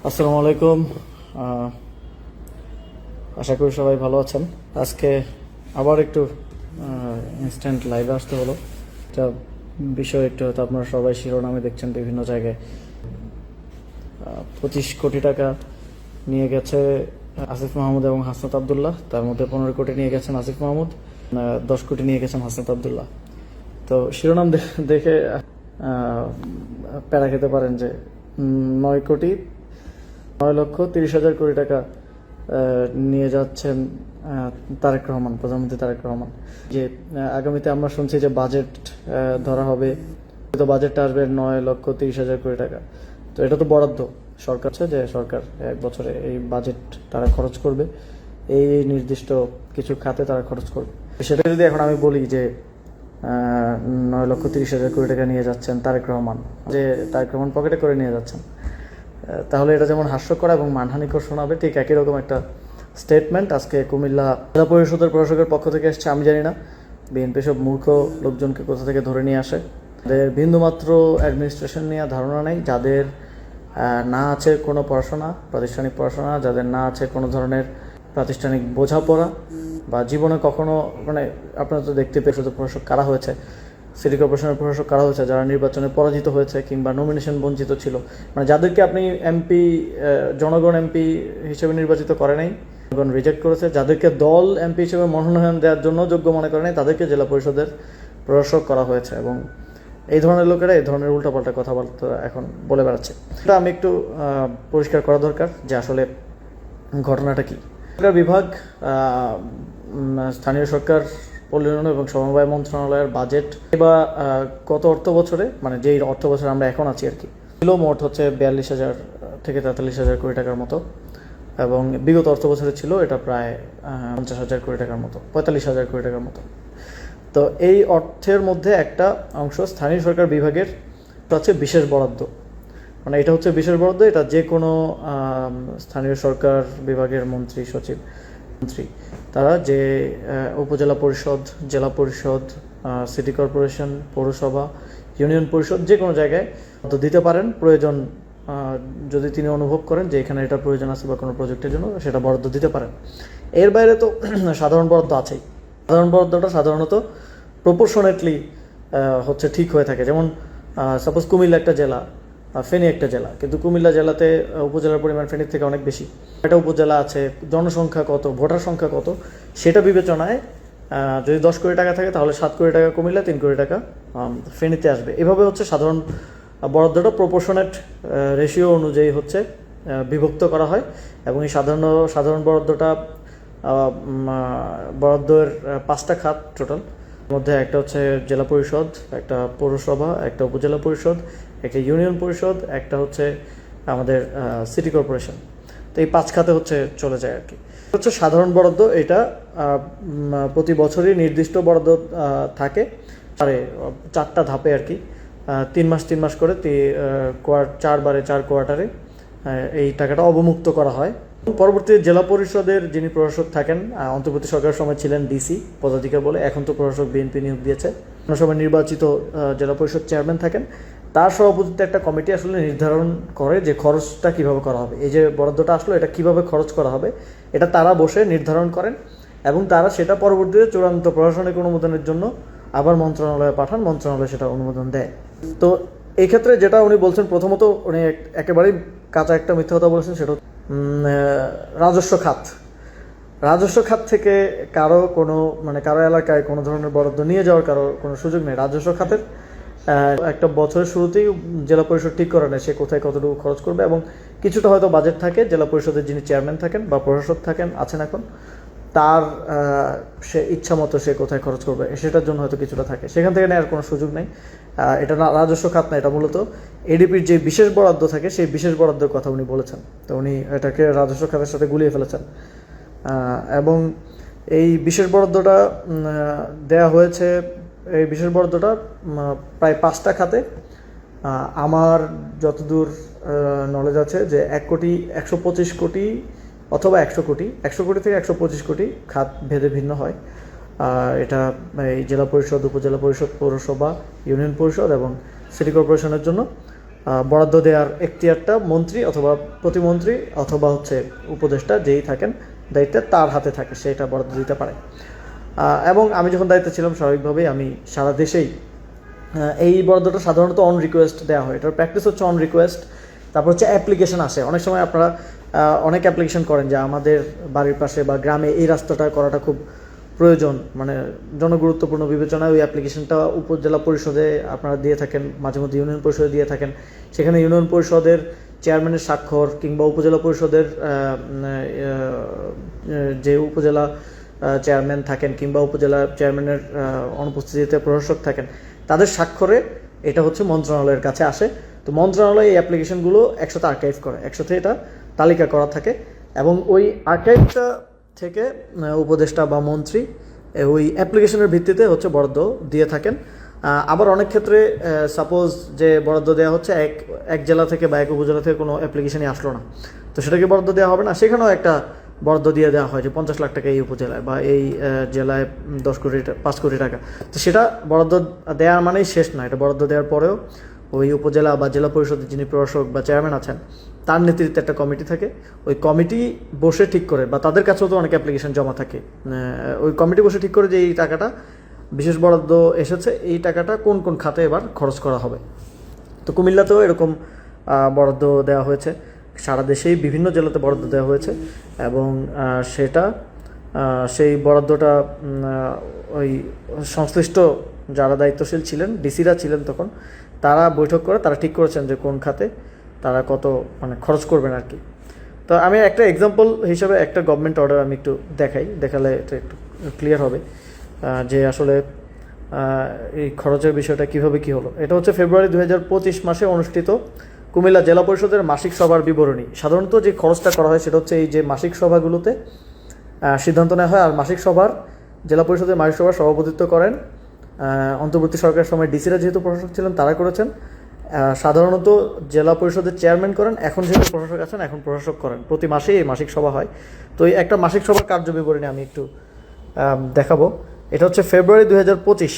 আসসালামু আলাইকুম। আশা করি সবাই ভালো আছেন। আজকে আবার একটু ইনস্ট্যান্ট লাইভে আসতে হলো। এটা বিষয় একটু হয়তো আপনারা সবাই শিরোনামে দেখছেন বিভিন্ন জায়গায়। 25 কোটি টাকা নিয়ে গেছে আসিফ মাহমুদ এবং হাসনাত আবদুল্লাহ। তার মধ্যে 15 কোটি নিয়ে গেছেন আসিফ মাহমুদ, 10 কোটি নিয়ে গেছেন হাসনাত আবদুল্লাহ। তো শিরোনাম দেখে প্যারা খেতে পারেন যে 9,30,000 কোটি টাকা নিয়ে যাচ্ছেন তারেক রহমান, প্রধানমন্ত্রী তারেক রহমান। যে আগামীতে আমরা শুনছি যে বাজেট ধরা হবে, তো বাজেটটা আসবে 9,30,000 কোটি টাকা। তো এটা তো বরাদ্দ সরকার, যে সরকার এক বছরে এই বাজেট তারা খরচ করবে, এই নির্দিষ্ট কিছু খাতে তারা খরচ করবে। সেটা যদি এখন আমি বলি যে 9,30,000 কোটি টাকা নিয়ে যাচ্ছেন তারেক রহমান, যে তারেক রহমান পকেটে করে নিয়ে যাচ্ছেন, তাহলে এটা যেমন হাস্যকর এবং মানহানিকর শোনাবে, ঠিক একই রকম একটা স্টেটমেন্ট আজকে কুমিল্লা জেলা পরিষদের প্রশাসকের পক্ষ থেকে এসছে। আমি জানি না বিএনপি সব মূর্খ লোকজনকে কোথা থেকে ধরে নিয়ে আসে, যাদের বিন্দুমাত্র অ্যাডমিনিস্ট্রেশন নিয়ে ধারণা নেই, যাদের না আছে কোনো পড়াশোনা, প্রাতিষ্ঠানিক পড়াশোনা, যাদের না আছে কোনো ধরনের প্রাতিষ্ঠানিক বোঝাপড়া, বা জীবনে কখনো আপনারা তো দেখতে পেয়ে প্রশাসক কারা হয়েছে, সিটি কর্পোরেশনের প্রশাসক কারা হয়েছে যারা নির্বাচনে পরাজিত হয়েছে কিংবা নমিনেশন বঞ্চিত ছিল, যাদেরকে আপনি এমপি, জনগণ এমপি হিসেবে নির্বাচিত করে নাই, জনগণ রিজেক্ট করেছে, যাদেরকে দল এমপি হিসেবে মনোনয়ন দেওয়ার জন্য যোগ্য মনে করে নাই, তাদেরকে জেলা পরিষদের প্রশাসক করা হয়েছে। এবং এই ধরনের লোকেরা এই ধরনের উল্টাপাল্টা কথাবার্তা এখন বলে বেড়াচ্ছে। এটা আমি একটু পরিষ্কার করা দরকার যে আসলে ঘটনাটা কি। সরকার বিভাগ, স্থানীয় সরকার, পল্লী উন্নয়ন এবং সমবায় মন্ত্রণালয়ের বাজেট বা গত অর্থ বছরে, যেই অর্থ বছরে আমরা এখন আছি আর কি, ছিল মোট হচ্ছে 42,000 থেকে 43,000 কোটি টাকার মতো, এবং বিগত অর্থ বছরে ছিল এটা প্রায় 50,000 কোটি টাকার মতো, 45,000 কোটি টাকার মতো। তো এই অর্থের মধ্যে একটা অংশ স্থানীয় সরকার বিভাগের হচ্ছে বিশেষ বরাদ্দ। এটা হচ্ছে বিশেষ বরাদ্দ। এটা যে কোনো স্থানীয় সরকার বিভাগের মন্ত্রী, সচিব, মন্ত্রী, তারা যে উপজেলা পরিষদ, জেলা পরিষদ, সিটি কর্পোরেশন, পৌরসভা, ইউনিয়ন পরিষদ, যে কোনো জায়গায় দিতে পারেন। প্রয়োজন যদি তিনি অনুভব করেন যে এখানে এটা প্রয়োজন আছে বা কোনো প্রজেক্টের জন্য, সেটা বরাদ্দ দিতে পারেন। এর বাইরে তো সাধারণ বরাদ্দ আছেই। সাধারণ বরাদ্দটা সাধারণত প্রপোর্শনেটলি হচ্ছে ঠিক হয়ে থাকে। যেমন সাপোজ কুমিল্লা একটা জেলা, ফেনী একটা জেলা, কিন্তু কুমিল্লা জেলাতে উপজেলার পরিমাণ ফেনীর থেকে অনেক বেশি। একটা উপজেলা আছে, জনসংখ্যা কত, ভোটার সংখ্যা কত, সেটা বিবেচনায় যদি 10 কোটি টাকা থাকে তাহলে 7 কোটি টাকা কুমিল্লা, 3 কোটি টাকা ফেনীতে আসবে। এভাবে হচ্ছে সাধারণ বরাদ্দটা প্রপোর্শনেট রেশিও অনুযায়ী হচ্ছে বিভক্ত করা হয়। এবং এই সাধারণ বরাদ্দটা বরাদ্দের 5টা খাত টোটাল, মধ্যে একটা হচ্ছে জেলা পরিষদ, একটা পৌরসভা, একটা উপজেলা পরিষদ, একটা ইউনিয়ন পরিষদ, একটা হচ্ছে আমাদের সিটি কর্পোরেশন। তো এই 5 খাতে হচ্ছে চলে যায় আর কি। হচ্ছে সাধারণ বরাদ্দ। এটা প্রতি বছরই নির্দিষ্ট বরাদ্দ থাকে, আরে 4টা ধাপে আর কি, 3 মাস করে 4 বারে 4 কোয়ার্টারে এই টাকাটা অবমুক্ত করা হয়। পরবর্তী জেলা পরিষদের যিনি প্রশাসক থাকেন, অন্তর্বর্তী সরকারের সময় ছিলেন ডিসি পদাধিকার বলে, এখন তো প্রশাসক বিএনপি নিয়োগ দিয়েছে। অন্য সময় নির্বাচিত জেলা পরিষদ চেয়ারম্যান থাকেন। তার সভাপতিত্বে একটা কমিটি আসলে নির্ধারণ করে যে খরচটা কিভাবে করা হবে, এই যে বরাদ্দটা আসলো এটা কিভাবে খরচ করা হবে, এটা তারা বসে নির্ধারণ করেন। এবং তারা সেটা পরবর্তীতে চূড়ান্ত প্রশাসনিক অনুমোদনের জন্য আবার মন্ত্রণালয়ে পাঠান, মন্ত্রণালয় সেটা অনুমোদন দেয়। তো এই ক্ষেত্রে যেটা উনি বলছেন, প্রথমত উনি একেবারেই কাঁচা একটা মিথ্যা কথা বলেছেন, সেটা রাজস্ব খাত থেকে কারো কোনো কারো এলাকায় কোনো ধরনের বরাদ্দ নিয়ে যাওয়ার কারো কোনো সুযোগ নেই। রাজস্ব খাতের একটা বছরের শুরুতেই জেলা পরিষদ ঠিক করে নেয় সে কোথায় কতটুকু খরচ করবে, এবং কিছুটা হয়তো বাজেট থাকে জেলা পরিষদের যিনি চেয়ারম্যান থাকেন বা প্রশাসক আছেন এখন, তার সে ইচ্ছা মতো সে কোথায় খরচ করবে সেটার জন্য হয়তো কিছুটা থাকে, সেখান থেকে নেওয়ার কোনো সুযোগ নেই। এটা না রাজস্ব খাত না, এটা মূলত এডিপির যে বিশেষ বরাদ্দ থাকে সেই বিশেষ বরাদ্দের কথা উনি বলেছেন। তো উনি এটাকে রাজস্ব খাতের সাথে গুলিয়ে ফেলেছেন। এবং এই বিশেষ বরাদ্দটা দেয়া হয়েছে, এই বিশেষ বরাদ্দটা প্রায় 5টা খাতে। আমার যতদূর নলেজ আছে যে 1,25 কোটি অথবা 100 কোটি, 100 কোটি থেকে 125 কোটি খাত ভেদে ভিন্ন হয়। এটা এই জেলা পরিষদ, উপজেলা পরিষদ, পৌরসভা, ইউনিয়ন পরিষদ এবং সিটি কর্পোরেশনের জন্য বরাদ্দ দেওয়ার এখতিয়ারটা মন্ত্রী অথবা প্রতিমন্ত্রী অথবা হচ্ছে উপদেষ্টা যেই থাকেন দায়িত্বে তার হাতে থাকে, সেটা বরাদ্দ দিতে পারে। এবং আমি যখন দায়িত্বে ছিলাম স্বাভাবিকভাবেই আমি সারা দেশেই এই বরাদ্দটা সাধারণত অন রিকোয়েস্ট দেওয়া হয়। এটার প্র্যাকটিস হচ্ছে অন রিকোয়েস্ট। তারপর হচ্ছে অ্যাপ্লিকেশন আসে, অনেক সময় আপনারা অনেক অ্যাপ্লিকেশন করেন যে আমাদের বাড়ির পাশে বা গ্রামে এই রাস্তাটা করাটা খুব প্রয়োজন, মানে জনগুরুত্বপূর্ণ বিবেচনায় ওই অ্যাপ্লিকেশনটা উপজেলা পরিষদে আপনারা দিয়ে থাকেন, মাঝে মধ্যে ইউনিয়ন পরিষদে দিয়ে থাকেন। সেখানে ইউনিয়ন পরিষদের চেয়ারম্যানের স্বাক্ষর কিংবা উপজেলা পরিষদের যে উপজেলা চেয়ারম্যান থাকেন কিংবা উপজেলা চেয়ারম্যানের অনুপস্থিতিতে প্রশাসক থাকেন, তাদের স্বাক্ষরে এটা হচ্ছে মন্ত্রণালয়ের কাছে আসে। তো মন্ত্রণালয় এই অ্যাপ্লিকেশনগুলো একসাথে আর্কাইভ করে, একসাথে এটা তালিকা করা থাকে এবং ওই আর্কাইভটা থেকে উপদেষ্টা বা মন্ত্রী ওই অ্যাপ্লিকেশনের ভিত্তিতে হচ্ছে বরাদ্দ দিয়ে থাকেন। আবার অনেক ক্ষেত্রে সাপোজ যে বরাদ্দ দেওয়া হচ্ছে এক জেলা থেকে বা এক উপজেলা থেকে কোনো অ্যাপ্লিকেশনই আসলো না, তো সেটাকে বরাদ্দ দেওয়া হবে না, সেখানেও একটা বরাদ্দ দিয়ে দেওয়া হয় যে 50 লাখ টাকা এই উপজেলায় বা এই জেলায় 5 কোটি টাকা। তো সেটা বরাদ্দ দেওয়ার মানেই শেষ না, এটা বরাদ্দ দেওয়ার পরেও ওই উপজেলা বা জেলা পরিষদের যিনি প্রশাসক বা চেয়ারম্যান আছেন তার নেতৃত্বে একটা কমিটি থাকে, ওই কমিটি বসে ঠিক করে, বা তাদের কাছেও তো অনেক অ্যাপ্লিকেশন জমা থাকে, ওই কমিটি বসে ঠিক করে যে এই টাকাটা বিশেষ বরাদ্দ এসেছে, এই টাকাটা কোন কোন খাতে এবার খরচ করা হবে। তো কুমিল্লাতেও এরকম বরাদ্দ দেওয়া হয়েছে, সারা দেশেই বিভিন্ন জেলাতে বরাদ্দ দেওয়া হয়েছে এবং সেটা সেই বরাদ্দটা ওই সংশ্লিষ্ট যারা দায়িত্বশীল ছিলেন, ডিসিরা ছিলেন তখন, তারা বৈঠক করে তারা ঠিক করেছেন যে কোন খাতে তারা কত মানে খরচ করবেন আর কি। তো আমি একটা এক্সাম্পল হিসাবে একটা গভর্নমেন্ট অর্ডার আমি একটু দেখালে এটা একটু ক্লিয়ার হবে যে আসলে এই খরচের বিষয়টা কীভাবে কী হলো। এটা হচ্ছে ফেব্রুয়ারি 2025 মাসে অনুষ্ঠিত কুমিল্লা জেলা পরিষদের মাসিক সভার বিবরণী। সাধারণত যে খরচটা করা হয় সেটা হচ্ছে এই যে মাসিক সভাগুলোতে সিদ্ধান্ত নেওয়া হয়, আর মাসিক সভার জেলা পরিষদের মাসিক সভার সভাপতিত্ব করেন অন্তর্বর্তী সরকারের সময় ডিসিরা যেহেতু প্রশাসক ছিলেন তারা করেছেন। সাধারণত জেলা পরিষদের চেয়ারম্যান করেন, এখন যেহেতু প্রশাসক আছেন এখন প্রশাসক করেন। প্রতি মাসেই এই মাসিক সভা হয়। তো এই একটা মাসিক সভার কার্যবিবরণী আমি একটু দেখাবো। এটা হচ্ছে ফেব্রুয়ারি 2025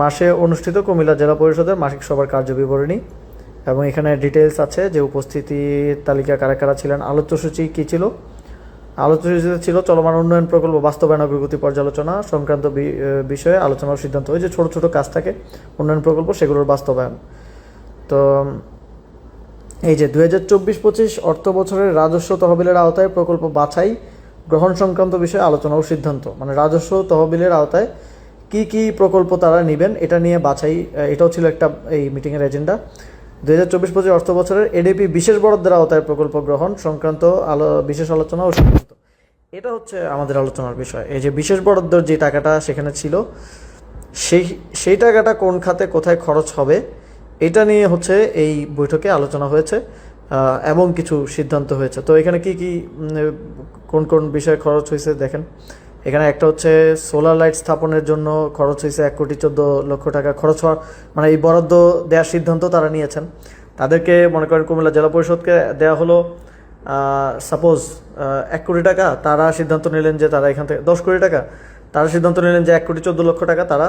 মাসে অনুষ্ঠিত কুমিল্লা জেলা পরিষদের মাসিক সভার কার্যবিবরণী এবং এখানে ডিটেলস আছে যে উপস্থিতির তালিকা কারা কারা ছিলেন, আলোচ্যসূচি কী ছিল। আলোচ্যসূচিতে ছিল চলমান উন্নয়ন প্রকল্প বাস্তবায়ন অগ্রগতি পর্যালোচনা সংক্রান্ত বিষয়ে আলোচনা ও সিদ্ধান্ত। ওই যে ছোটো ছোটো কাজ থাকে উন্নয়ন প্রকল্প, সেগুলোর বাস্তবায়ন। তো এই যে 2024-25 অর্থ বছরের রাজস্ব তহবিলের আওতায় প্রকল্প বাছাই গ্রহণ সংক্রান্ত বিষয়ে আলোচনা ও সিদ্ধান্ত, মানে রাজস্ব তহবিলের আওতায় কি কি প্রকল্প তারা নেবেন এটা নিয়ে বাছাই, এটাও ছিল একটা এই মিটিংয়ের এজেন্ডা। 2024-25 অর্থ বছরের এডিপি বিশেষ বরাদ্দের আওতায় প্রকল্প গ্রহণ সংক্রান্ত বিশেষ আলোচনা ও সিদ্ধান্ত, এটা হচ্ছে আমাদের আলোচনার বিষয়। এই যে বিশেষ বরাদ্দর যে টাকাটা সেখানে ছিল, সেই টাকাটা কোন খাতে কোথায় খরচ হবে এটা নিয়ে হচ্ছে এই বৈঠকে আলোচনা হয়েছে এবং কিছু সিদ্ধান্ত হয়েছে। তো এখানে কি কি কোন কোন বিষয়ে খরচ হয়েছে দেখেন। এখানে একটা হচ্ছে সোলার লাইট স্থাপনের জন্য খরচ হয়েছে 1,14,00,000 টাকা খরচ হওয়ার, মানে এই বরাদ্দ দেওয়ার সিদ্ধান্ত তারা নিয়েছেন। তাদেরকে মনে করেন কুমিল্লা জেলা পরিষদকে দেওয়া হলো সাপোজ 1 কোটি টাকা, তারা সিদ্ধান্ত নিলেন যে তারা এখান থেকে 10 কোটি টাকা, তারা সিদ্ধান্ত নিলেন যে 1,14,00,000 টাকা তারা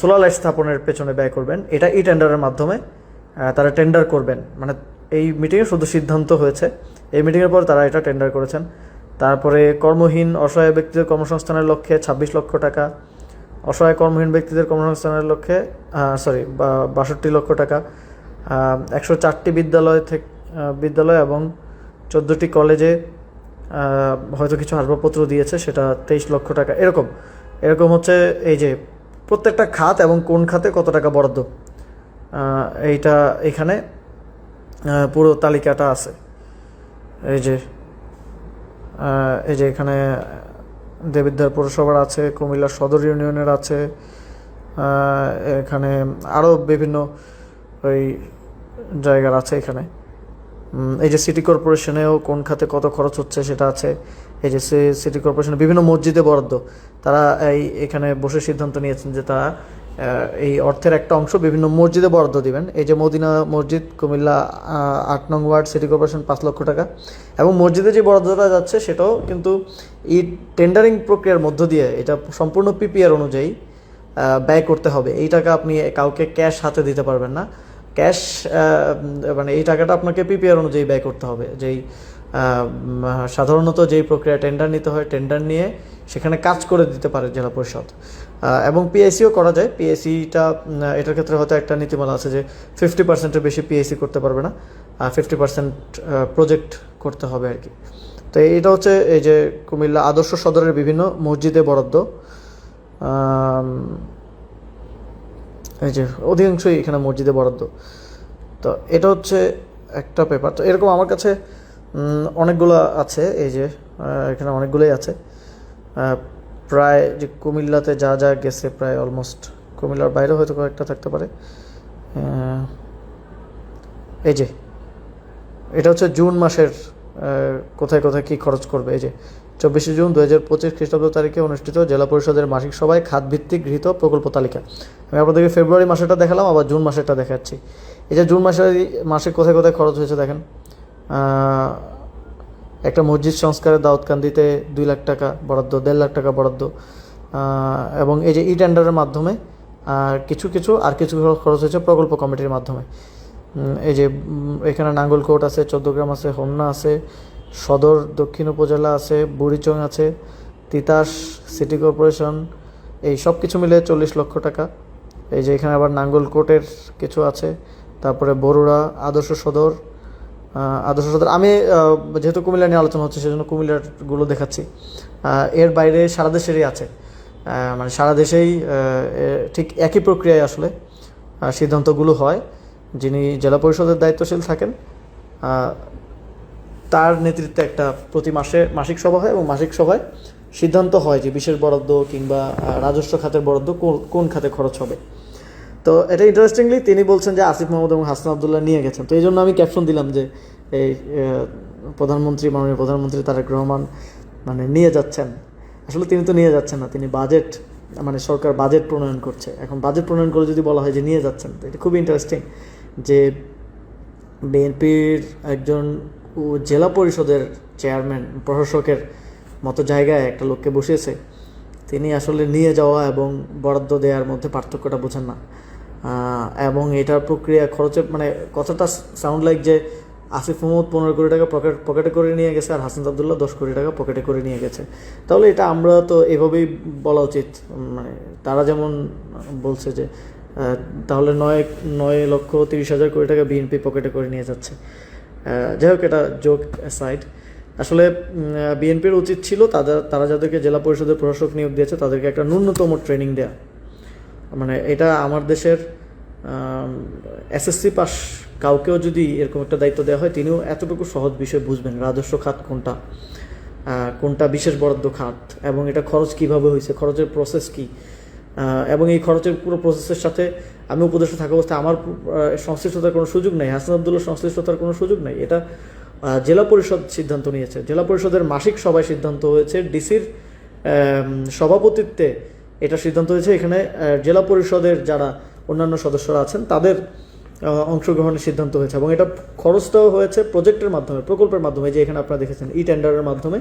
সোলার লাইট স্থাপনের পেছনে ব্যয় করবেন। এটা ই টেন্ডারের মাধ্যমে তারা টেন্ডার করবেন, মানে এই মিটিংয়ে শুধু সিদ্ধান্ত হয়েছে, এই মিটিংয়ের পর তারা এটা টেন্ডার করেছেন। তারপরে কর্মহীন অসহায় ব্যক্তিদের কর্মসংস্থানের লক্ষ্যে 26 লক্ষ টাকা, অসহায় কর্মহীন ব্যক্তিদের কর্মসংস্থানের লক্ষ্যে 62 লক্ষ টাকা, 104টি বিদ্যালয় এবং 14টি কলেজে হয়তো কিছু আসবাবপত্র দিয়েছে, সেটা 23 লক্ষ টাকা। এরকম হচ্ছে এই যে প্রত্যেকটা খাত এবং কোন খাতে কত টাকা বরাদ্দ, এইটা এখানে পুরো তালিকাটা আছে। এই যে এখানে দেবিদ্বার পৌরসভার আছে, কুমিল্লা সদর ইউনিয়নের আছে, এখানে আরও বিভিন্ন ওই জায়গার আছে। এখানে এই যে সিটি কর্পোরেশনেও কোন খাতে কত খরচ হচ্ছে সেটা আছে। এই যে সিটি কর্পোরেশনের বিভিন্ন মসজিদে বরাদ্দ, তারা এখানে বসে সিদ্ধান্ত নিয়েছেন যে তারা এই অর্থের একটা অংশ বিভিন্ন মসজিদে বরাদ্দ দিবেন। এই যে মদিনা মসজিদ কুমিল্লা 8 নং ওয়ার্ড সিটি কর্পোরেশন 5 লক্ষ টাকা, এবং মসজিদে যে বরাদ্দটা যাচ্ছে সেটাও কিন্তু এই টেন্ডারিং প্রক্রিয়ার মধ্য দিয়ে এটা সম্পূর্ণ পিপিআর অনুযায়ী ব্যয় করতে হবে। এই টাকা আপনি কাউকে ক্যাশ হাতে দিতে পারবেন না। ক্যাশ মানে এই টাকাটা আপনাকে পিপিআর অনুযায়ী ব্যয় করতে হবে। যেই সাধারণত যেই প্রক্রিয়া টেন্ডার নিতে হয়, টেন্ডার নিয়ে সেখানে কাজ করে দিতে পারে জেলা পরিষদ, এবং পিআইসিও করা যায়। পিআইসিটা এটার ক্ষেত্রে হয়তো একটা নীতিমালা আছে যে 50%-এর বেশি পিআইসি করতে পারবে না, 50% প্রজেক্ট করতে হবে আর কি। তো এটা হচ্ছে এই যে কুমিল্লা আদর্শ সদরের বিভিন্ন মসজিদে বরাদ্দ, এই যে অধিকাংশই এখানে মসজিদে বরাদ্দ। তো এটা হচ্ছে একটা পেপার। তো এরকম আমার কাছে অনেকগুলো আছে, এই যে এখানে অনেকগুলোই আছে, প্রায় যে কুমিল্লাতে যা যা গেছে প্রায় অলমোস্ট, কুমিল্লার বাইরে হয়তো কয়েকটা থাকতে পারে। এই যে এটা হচ্ছে জুন মাসের কোথায় কোথায় কী খরচ করবে। এই যে 24 জুন 2025 খ্রিস্টাব্দ তারিখে অনুষ্ঠিত জেলা পরিষদের মাসিক সভায় খাতভিত্তিক গৃহীত প্রকল্প তালিকা। আমি আপনাদেরকে ফেব্রুয়ারি মাসেরটা দেখালাম, আবার জুন মাসেরটা দেখাচ্ছি। এই যে জুন মাসে কোথায় কোথায় খরচ হয়েছে দেখেন। একটা মসজিদ সংস্কারের দাউদকান্দিতে 2 লাখ টাকা বরাদ্দ, 1.5 লাখ টাকা বরাদ্দ, এবং এই যে ই টেন্ডারের মাধ্যমে কিছু খরচ হয়েছে প্রকল্প কমিটির মাধ্যমে। এই যে এখানে নাঙ্গলকোট আছে, 14 গ্রাম আছে, হোমনা আছে, সদর দক্ষিণ উপজেলা আছে, বুড়িচং আছে, তিতাস সিটি কর্পোরেশন, এই সব কিছু মিলে 40 লক্ষ টাকা। এই যে এখানে আবার নাঙ্গলকোটের কিছু আছে, তারপরে বরুড়া আদর্শ সদর। আমি যেহেতু কুমিল্লা নিয়ে আলোচনা হচ্ছে সেজন্য কুমিল্লারগুলো দেখাচ্ছি। এর বাইরে সারা দেশেরই আছে, মানে সারা দেশেই ঠিক একই প্রক্রিয়ায় আসলে সিদ্ধান্তগুলো হয়। যিনি জেলা পরিষদের দায়িত্বশীল থাকেন তার নেতৃত্বে একটা প্রতি মাসে মাসিক সভা হয়, এবং মাসিক সভায় সিদ্ধান্ত হয় যে বিশেষ বরাদ্দ কিংবা রাজস্ব খাতের বরাদ্দ কোন খাতে খরচ হবে। তো এটা ইন্টারেস্টিংলি তিনি বলছেন যে আসিফ মাহমুদ এবং হাসান আবদুল্লাহ নিয়ে গেছেন। তো এই জন্য আমি ক্যাপশন দিলাম যে এই মাননীয় প্রধানমন্ত্রী তারেক রহমান মানে নিয়ে যাচ্ছেন। আসলে তিনি তো নিয়ে যাচ্ছেন না, তিনি মানে সরকার বাজেট প্রণয়ন করছে। এখন বাজেট প্রণয়ন করে যদি বলা হয় যে নিয়ে যাচ্ছেন, তো এটা খুবই ইন্টারেস্টিং যে বিএনপির একজন জেলা পরিষদের চেয়ারম্যান, প্রশাসকের মতো জায়গায় একটা লোককে বসিয়েছে, তিনি আসলে নিয়ে যাওয়া এবং বরাদ্দ দেওয়ার মধ্যে পার্থক্যটা বোঝেন না। এবং এটার প্রক্রিয়া খরচের মানে কথাটা সাউন্ড লাইক যে আসিফ মাহমুদ 15 কোটি টাকা পকেটে করে নিয়ে গেছে আর হাসান আবদুল্লাহ 10 কোটি টাকা পকেটে করে নিয়ে গেছে। তাহলে এটা আমরা তো এভাবেই বলা উচিত, মানে তারা যেমন বলছে যে তাহলে 9,30,000 কোটি টাকা বিএনপি পকেটে করে নিয়ে যাচ্ছে। যাই হোক, এটা জোক অ্যাসাইড, আসলে বিএনপির উচিত ছিল তারা যাদেরকে জেলা পরিষদের প্রশাসক নিয়োগ দিয়েছে তাদেরকে একটা ন্যূনতম ট্রেনিং দেয়া। মানে এটা আমার দেশের এসএসসি পাস কাউকেও যদি এরকম একটা দায়িত্ব দেওয়া হয়, তিনিও এতটুকু সহজ বিষয় বুঝবেন রাজস্ব খাত কোনটা বিশেষ বরাদ্দ খাত, এবং এটা খরচ কিভাবে হয়েছে, খরচের প্রসেস কি, এবং এই খরচের পুরো প্রসেসের সাথে আমি উপদেষ্টা থাকা অবস্থায় আমার সংশ্লিষ্টতার কোনো সুযোগ নেই, হাসান আবদুল্লাহ সংশ্লিষ্টতার কোনো সুযোগ নেই। এটা জেলা পরিষদ সিদ্ধান্ত নিয়েছে। জেলা পরিষদের মাসিক সভায় সিদ্ধান্ত হয়েছে, ডিসির সভাপতিত্বে এটা সিদ্ধান্ত হয়েছে। এখানে জেলা পরিষদের যারা অন্যান্য সদস্যরা আছেন তাদের অংশগ্রহণের সিদ্ধান্ত হয়েছে, এবং এটা খরচটাও হয়েছে প্রজেক্টের মাধ্যমে, প্রকল্পের মাধ্যমে। যে এখানে আপনারা দেখেছেন ই টেন্ডারের মাধ্যমে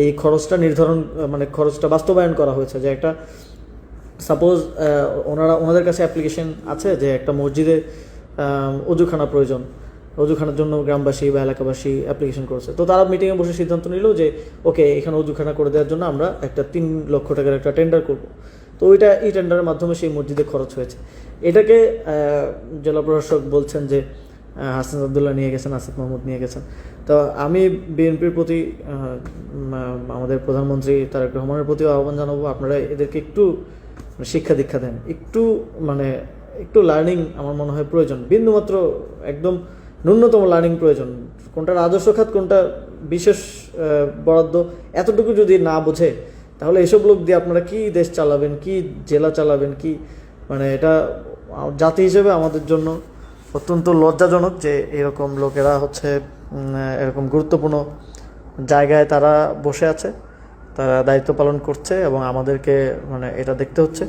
এই খরচটা নির্ধারণ, মানে খরচটা বাস্তবায়ন করা হয়েছে। যে একটা সাপোজ ওনাদের কাছে অ্যাপ্লিকেশন আছে যে একটা মসজিদে অজুখানা প্রয়োজন, অজুখানার জন্য গ্রামবাসী বা এলাকাবাসী অ্যাপ্লিকেশন করেছে। তো তারা মিটিংয়ে বসে সিদ্ধান্ত নিল যে ওকে, এখানে অজুখানা করে দেওয়ার জন্য আমরা একটা 3 লক্ষ টাকার একটা টেন্ডার করব। তো ওইটা এই টেন্ডারের মাধ্যমে সেই মসজিদে খরচ হয়েছে। এটাকে জেলা প্রশাসক বলছেন যে হাসান আবদুল্লাহ নিয়ে গেছেন, আসিফ মাহমুদ নিয়ে গেছেন। তো আমি বিএনপির প্রতি, আমাদের প্রধানমন্ত্রী তারেক রহমানের প্রতিও আহ্বান জানাবো, আপনারা এদেরকে একটু শিক্ষা দীক্ষা দেন, একটু লার্নিং আমার মনে হয় প্রয়োজন, বিন্দুমাত্র একদম ন্যূনতম লার্নিং প্রয়োজন। কোনটা রাজস্ব খাত, কোনটা বিশেষ বরাদ্দ, এতটুকু যদি না বোঝে তাহলে এসব লোক দিয়ে আপনারা কি দেশ চালাবেন, কি জেলা চালাবেন, কি মানে এটা জাতি হিসেবে আমাদের জন্য অত্যন্ত লজ্জাজনক যে এরকম লোকেরা হচ্ছে এরকম গুরুত্বপূর্ণ জায়গায় তারা বসে আছে, তারা দায়িত্ব পালন করছে, এবং আমাদেরকে মানে এটা দেখতে হচ্ছে।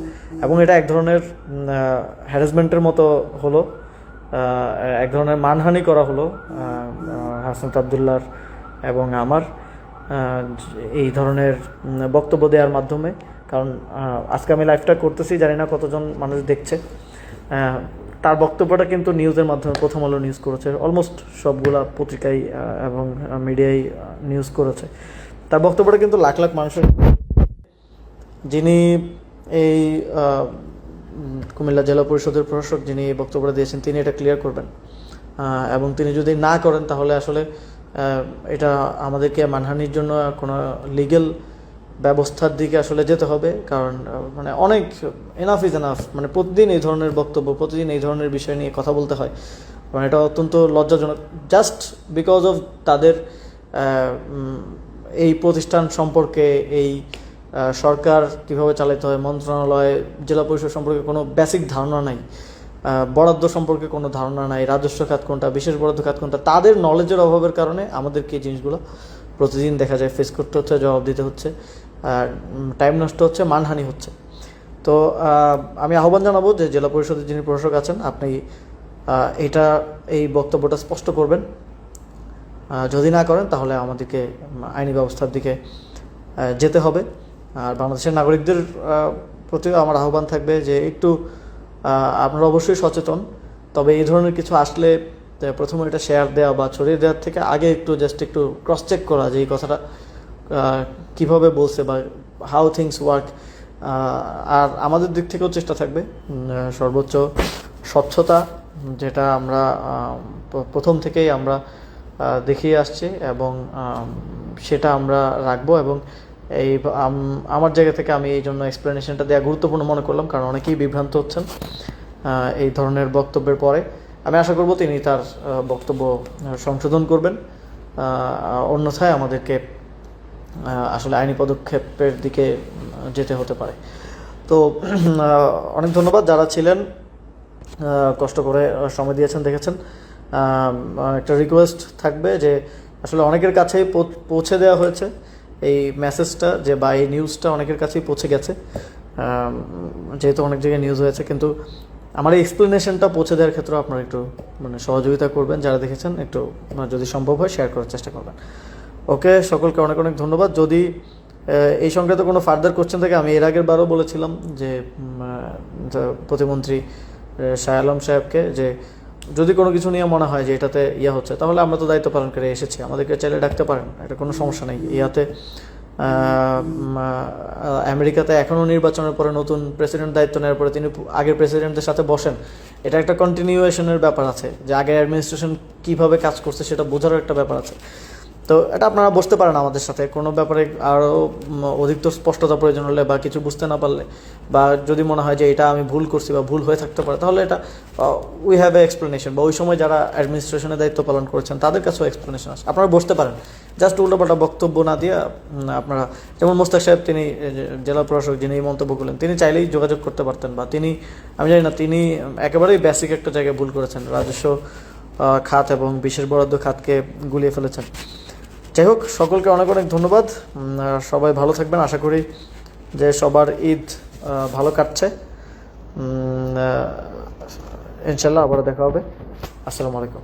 এবং এটা এক ধরনের হ্যারাসমেন্টের মতো হলো, এক ধরনের মানহানি করা হলো হাসান আবদুল্লাহর এবং আমার এই ধরনের বক্তব্য দেওয়ার মাধ্যমে। কারণ আজকে আমি লাইভটা করতেছি, জানি না কতজন মানুষ দেখছে। তার বক্তব্যটা কিন্তু নিউজের মাধ্যমে প্রথম আলো নিউজ করেছে, অলমোস্ট সবগুলা পত্রিকায় এবং মিডিয়ায় নিউজ করেছে। তার বক্তব্যটা কিন্তু লাখ লাখ মানুষের, যিনি এই কুমিল্লা জেলা পরিষদের প্রশাসক যিনি এই বক্তব্যটা দিয়েছেন তিনি এটা ক্লিয়ার করবেন, এবং তিনি যদি না করেন তাহলে আসলে এটা আমাদেরকে মানহানির জন্য কোনো লিগ্যাল ব্যবস্থার দিকে আসলে যেতে হবে। কারণ মানে অনেক এনাফ ইজ এনাফ, মানে প্রতিদিন এই ধরনের বক্তব্য, প্রতিদিন এই ধরনের বিষয় নিয়ে কথা বলতে হয়, মানে এটা অত্যন্ত লজ্জাজনক। জাস্ট বিকজ অফ তাদের এই প্রতিষ্ঠান সম্পর্কে, এই সরকার কীভাবে চালাতে হয়, মন্ত্রণালয়, জেলা পরিষদ সম্পর্কে কোনো বেসিক ধারণা নাই, বরাদ্দ সম্পর্কে কোনো ধারণা নাই, রাজস্ব খাত কোনটা, বিশেষ বরাদ্দ খাত কোনটা, তাদের নলেজের অভাবের কারণে আমাদেরকে এই জিনিসগুলো প্রতিদিন দেখা যায় ফেস করতে হচ্ছে, জবাব দিতে হচ্ছে, টাইম নষ্ট হচ্ছে, মানহানি হচ্ছে। তো আমি আহ্বান জানাবো যে জেলা পরিষদের যিনি প্রশাসক আছেন আপনি এই বক্তব্যটা স্পষ্ট করবেন। যদি না করেন তাহলে আমাদেরকে আইনি ব্যবস্থার দিকে যেতে হবে। আর বাংলাদেশের নাগরিকদের প্রতিও আমার আহ্বান থাকবে যে একটু আপনারা অবশ্যই সচেতন, তবে এই ধরনের কিছু আসলে প্রথমে এটা শেয়ার দেওয়া বা ছড়িয়ে দেওয়ার থেকে আগে একটু ক্রস চেক করা যে এই কথাটা কীভাবে বলছে বা হাউ থিংস ওয়ার্ক। আর আমাদের দিক থেকেও চেষ্টা থাকবে সর্বোচ্চ স্বচ্ছতা, যেটা আমরা প্রথম থেকেই আমরা দেখিয়ে আসছি, এবং সেটা আমরা রাখবো। এবং আমার জায়গা থেকে আমি এই জন্য এক্সপ্লেনেশনটা দেওয়া গুরুত্বপূর্ণ মনে করলাম, কারণ অনেকেই বিভ্রান্ত হচ্ছেন এই ধরনের বক্তব্যের পরে। আমি আশা করব তিনি তার বক্তব্য সংশোধন করবেন, অন্যথায় আমাদেরকে আসলে আইনি পদক্ষেপের দিকে যেতে হতে পারে। তো অনেক ধন্যবাদ যারা ছিলেন, কষ্ট করে সময় দিয়েছেন, দেখেছেন। একটা রিকোয়েস্ট থাকবে যে আসলে অনেকের কাছেই পৌঁছে দেওয়া হয়েছে এই মেসেজটা, যে বা এই নিউজটা অনেকের কাছেই পৌঁছে গেছে, যেহেতু অনেক জায়গায় নিউজ হয়েছে, কিন্তু আমার এই এক্সপ্লেনেশনটা পৌঁছে দেওয়ার ক্ষেত্রে আপনারা একটু মানে সহযোগিতা করবেন, যারা দেখেছেন একটু যদি সম্ভব হয় শেয়ার করার চেষ্টা করবেন। ওকে, সকলকে অনেক অনেক ধন্যবাদ। যদি এই সংক্রান্ত কোনো ফার্দার কোশ্চেন থাকে, আমি এর আগের বারও বলেছিলাম যে প্রতিমন্ত্রী শাহ আলম সাহেবকে যে যদি কোনো কিছু নিয়ে মনে হয় যে এটাতে হচ্ছে, তাহলে আমরা তো দায়িত্ব পালন করে এসেছি, আমাদেরকে চাইলে ডাকতে পারেন, এটা কোনো সমস্যা নেই। ইয়াতে আমেরিকাতে এখনও নির্বাচনের পরে নতুন প্রেসিডেন্ট দায়িত্ব নেওয়ার পরে তিনি আগের প্রেসিডেন্টের সাথে বসেন, এটা একটা কন্টিনিউয়েশনের ব্যাপার আছে, যে আগের অ্যাডমিনিস্ট্রেশন কীভাবে কাজ করছে সেটা বোঝারও একটা ব্যাপার আছে। তো এটা আপনারা বসতে পারেন আমাদের সাথে, কোনো ব্যাপারে আরও অধিকতর স্পষ্টতা প্রয়োজন হলে বা কিছু বুঝতে না পারলে, বা যদি মনে হয় যে এটা আমি ভুল করছি বা ভুল হয়ে থাকতে পারে, তাহলে এটা উই হ্যাভ এ এক্সপ্লেনেশন, বা ওই সময় যারা অ্যাডমিনিস্ট্রেশনের দায়িত্ব পালন করেছেন তাদের কাছেও এক্সপ্লেনেশন আছে, আপনারা বসতে পারেন। জাস্ট উল্টোপাল্টা বক্তব্য না দিয়ে আপনারা, যেমন মোস্তাক সাহেব তিনি জেলা প্রশাসক যিনি এই মন্তব্য করলেন, তিনি চাইলেই যোগাযোগ করতে পারতেন, বা তিনি আমি জানি না, তিনি একেবারেই বেসিক একটা জায়গায় ভুল করেছেন, রাজস্ব খাত এবং বিশেষ বরাদ্দ খাতকে গুলিয়ে ফেলেছেন। যাই হোক, সকলকে অনেক অনেক ধন্যবাদ, সবাই ভালো থাকবেন। আশা করি যে সবার ঈদ ভালো কাটছে। ইনশাল্লাহ আবার দেখা হবে। আসসালামু আলাইকুম।